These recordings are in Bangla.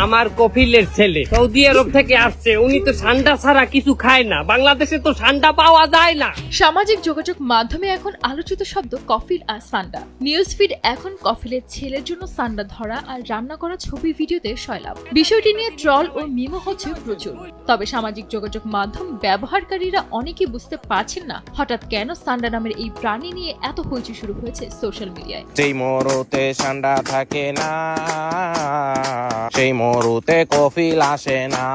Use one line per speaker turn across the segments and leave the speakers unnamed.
আমার কফিলের ছেলে সৌদি আরব থেকে আসছে, উনি তো সান্ডা ছাড়া কিছু খায় না। বাংলাদেশে তো সান্ডা পাওয়া যায় না।
সামাজিক যোগাযোগ মাধ্যমে এখন আলোচিত শব্দ কফিল আর সান্ডা। নিউজ ফিড এখন কফিলের ছেলের জন্য সান্ডা ধরা আর রান্না করা ছবি ভিডিওতে সয়লাভ। বিষয়টি নিয়ে ট্রল ও মিমো হচ্ছে প্রচুর। তবে সামাজিক যোগাযোগ মাধ্যম ব্যবহারকারীরা অনেকেই বুঝতে পারছেন না হঠাৎ কেন সান্ডা নামের এই প্রাণী নিয়ে এত হইচই শুরু হয়েছে সোশ্যাল মিডিয়ায়।
সেই মরুতে সান্ডা থাকে না, সেই মরুতে কফিল আসে না।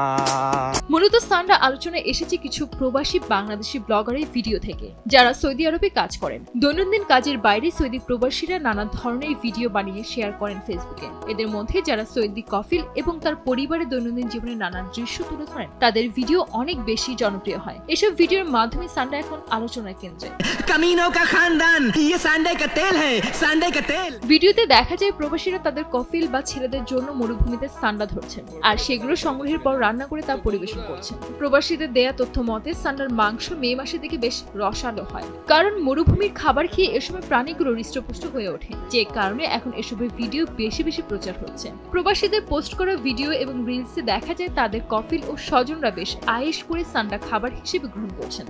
মূলত সান্ডা আলোচনায় এসেছে কিছু প্রবাসী বাংলাদেশি ব্লগারের ভিডিও থেকে, যারা সৌদি আরবে কাজ করেন। দৈনন্দিন কাজের বাইরে সৌদি প্রবাসীরা নানা ধরনের ভিডিও বানিয়ে শেয়ার করেন ফেসবুকে। এদের মধ্যে যারা সৌদি কফিল এবং তার পরিবারের দৈনন্দিন জীবনের নানা দৃশ্য তুলে ধরেন, তাদের ভিডিও অনেক বেশি জনপ্রিয় হয়। এসব ভিডিওর মাধ্যমে সান্ডা এখন আলোচনার কেন্দ্রে। ভিডিওতে দেখা যায় প্রবাসীরা তাদের কফিল বা ছেলেদের জন্য মরুভূমিতে সান্ডা ধরছেন আর সেগুলো সংগ্রহের পর রান্না করে তা পরিবেশন করছেন। প্রবাসীদের দেয়া তথ্য মতে সান্ডার মাংস মে মাসের দিকে বেশ রসালো হয়, কারণ মরুভূমির খাবার খেয়ে এসময় প্রাণীগুলো হৃষ্টপুষ্ট হয়ে ওঠে, যে কারণে এখন এসবের ভিডিও বেশি বেশি প্রচার হচ্ছে। প্রবাসীদের পোস্ট করা ভিডিও এবং রিলসে দেখা যায় তাদের কফিল ও স্বজনরা বেশ আয়েশ করে সান্ডা খাবার হিসেবে গ্রহণ করছেন।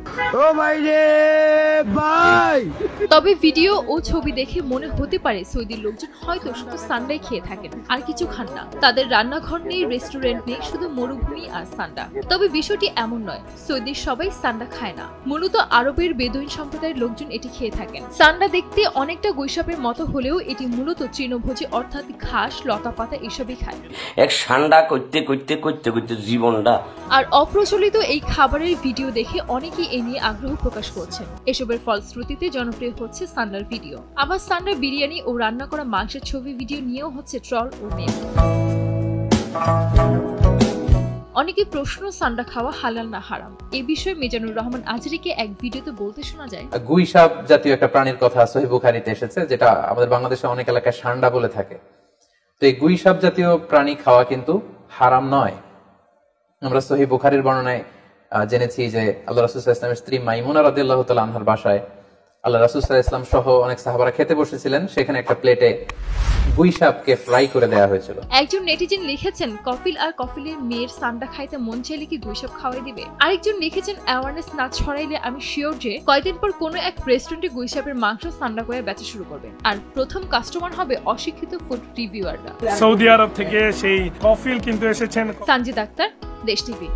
তবে ভিডিও ও ছবি দেখে মনে হতে পারে সৌদির লোকজন হয়তো শুধু সান্ডাই খেয়ে থাকেন আর কিছু খান না। তাদের রান্নাঘর নেই, রেস্টুরেন্ট নেই, শুধু মরুভূমি আর সান্ডা। তবে বিষয়টি এমন নয়, সৌদির সবাই সান্ডা খায় না। মূলত আরবের বেদুইন সম্প্রদায়ের লোকজন এটি খেয়ে থাকেন। সান্ডা দেখতে অনেকটা গৈসাপের মতো হলেও এটি মূলত তৃণভোজী, অর্থাৎ ঘাস, লতা পাতা এসবই খায়।
এক সান্ডা করতে করতে করতে করতে জীবনটা।
আর অপ্রচলিত এই খাবারের ভিডিও দেখে অনেকেই এ নিয়ে আগ্রহ প্রকাশ করছেন। এসবের ফলশ্রুতিতে জনপ্রিয় হচ্ছে সান্ডার ভিডিও। আবার সান্ডার বিরিয়ানি ও রান্না করা মাংসের ছবি ভিডিও নিয়েও হচ্ছে ট্রল ও মিম। অনেকে প্রশ্ন, সান্ডা খাওয়া হালাল না হারাম? এই বিষয়ে মিজানুর রহমান আজহারীকে এক ভিডিওতে বলতে শোনা যায়,
গুইসাপ জাতীয় একটা প্রাণীর কথা সহিহ বুখারীতে এসেছে, যেটা আমাদের বাংলাদেশে অনেক এলাকায় সান্ডা বলে থাকে। তো এই গুইসাপ জাতীয় প্রাণী খাওয়া কিন্তু হারাম নয়। আমরা সহিহ বুখারীর বর্ণনায় জেনেছি যে আল্লাহ রাসূল সাল্লাল্লাহু আলাইহি ওয়াসাল্লামের স্ত্রী মাইমুনা রাদিয়াল্লাহু তাআলা আনহার বাসায় আল্লাহ রাসূল সাল্লাল্লাহু আলাইহি ওয়াসাল্লাম সহ অনেক সাহাবারা খেতে বসেছিলেন। সেখানে একটা প্লেটে গুইসাপকে ফ্রাই করে দেওয়া হয়েছিল।
একজন নেটিজেন লিখেছেন, কফিল আর কফিলের মেয়ের সান্ডা খাইতে মন চাইলে কি গুইসাপ খাওয়াই দিবে? আরেকজন লিখেছেন, অ্যাওয়ারনেস না ছড়াইলে আমি শিওর যে কয়েকদিন পর কোনো এক রেস্টুরেন্টে গুইসাপের মাংস সান্ডা করে বেচা শুরু করবে, আর প্রথম কাস্টমার হবে অশিক্ষিত ফুড রিভিউয়াররা।
সৌদি আরব থেকে সেই কফিল কিন্তু এসেছেন।
সানজিদ আক্তার, দেশ টিভি।